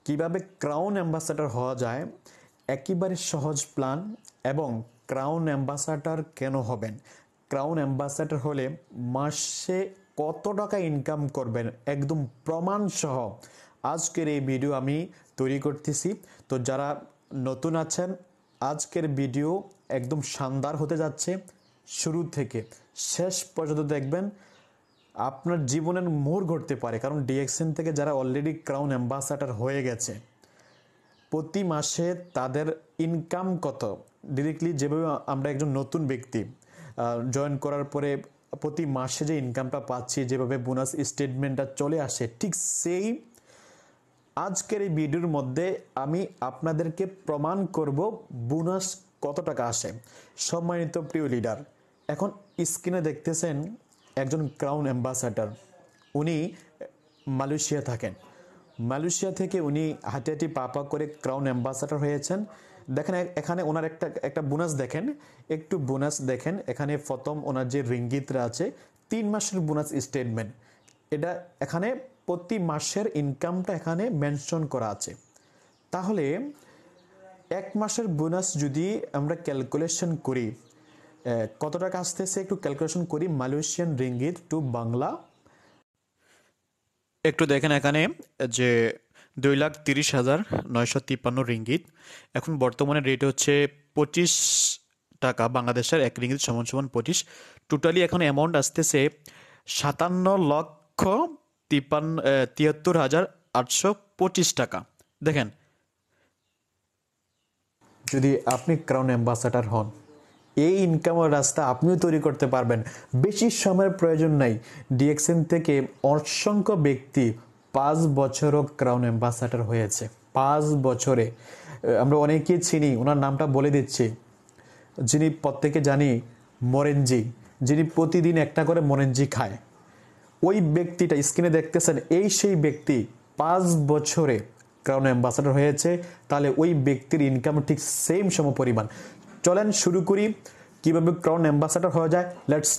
কিভাবে crown ambassador হওয়া যায়, একেবারে সহজ প্ল্যান। এবং ক্রাউন অ্যাম্বাসাডর কেন হবেন, ক্রাউন অ্যাম্বাসাডর হলে মাসে কত টাকা ইনকাম করবেন একদম প্রমাণ সহ আজকের এই ভিডিও আমি তৈরি করতেছি। তো যারা নতুন আছেন, আজকের ভিডিও একদম শানদার হতে যাচ্ছে। শুরু থেকে শেষ পর্যন্ত দেখবেন, আপনার জীবনের মোড় ঘটতে পারে। কারণ ডিএক্সএন থেকে যারা অলরেডি ক্রাউন অ্যাম্বাসাডর হয়ে গেছে, প্রতি মাসে তাদের ইনকাম কত, ডিরেক্টলি যেভাবে আমরা একজন নতুন ব্যক্তি জয়েন করার পরে প্রতি মাসে যে ইনকামটা পাচ্ছি, যেভাবে বোনাস স্টেটমেন্টটা চলে আসে, ঠিক সেই আজকের এই ভিডিওর মধ্যে আমি আপনাদেরকে প্রমাণ করব বোনাস কত টাকা আসে। সম্মানিত প্রিয় লিডার, এখন স্ক্রিনে দেখতেছেন একজন ক্রাউন অ্যাম্বাসাডর। উনি মালয়েশিয়া থাকেন। মালয়েশিয়া থেকে উনি হাঁটি হাঁটি পা পা করে ক্রাউন অ্যাম্বাসাডর হয়েছেন। দেখেন এখানে ওনার একটা বোনাস দেখেন, একটু বোনাস দেখেন। এখানে প্রথম ওনার যে রিঙ্গিতরা আছে 3 মাসের বোনাস স্টেটমেন্ট, এটা এখানে প্রতি মাসের ইনকামটা এখানে মেনশন করা আছে। তাহলে এক মাসের বোনাস যদি আমরা ক্যালকুলেশন করি কত টাকা আসতেছে, একটু ক্যালকুলেশন করি মালয়েশিয়ান রিঙ্গিত টু বাংলা। একটু দেখেন এখানে যে 2,30,953 রিঙ্গিত। এখন বর্তমানে রেট হচ্ছে 25 টাকা বাংলাদেশের, 1 রিঙ্গিত সমান সমান 25। টোটালি এখন অ্যামাউন্ট আসতেছে 57,73,825 টাকা। দেখেন, যদি আপনি ক্রাউন অ্যাম্বাসাডর হন, এই ইনকামের রাস্তা আপনিও তৈরি করতে পারবেন। বেশি সময়ের প্রয়োজন নাই। ডিএক্সএন থেকে অসংখ্য ব্যক্তি 5 বছরও ক্রাউন অ্যাম্বাসাডর হয়েছে। 5 বছরে আমরা অনেকেই চিনি, ওনার নামটা বলে দিচ্ছি, যিনি প্রত্যেকে জানি মরেনজি, যিনি প্রতিদিন একটা করে মরেনজি খায়। ওই ব্যক্তিটা স্ক্রিনে দেখতেছেন, এই সেই ব্যক্তি 5 বছরে ক্রাউন অ্যাম্বাসাডর হয়েছে। তাহলে ওই ব্যক্তির ইনকাম ঠিক সেম সম পরিমাণ। চলেন শুরু করি কিভাবে ক্রাউন অ্যাম্বাসাডর হয়ে যায়। লেটস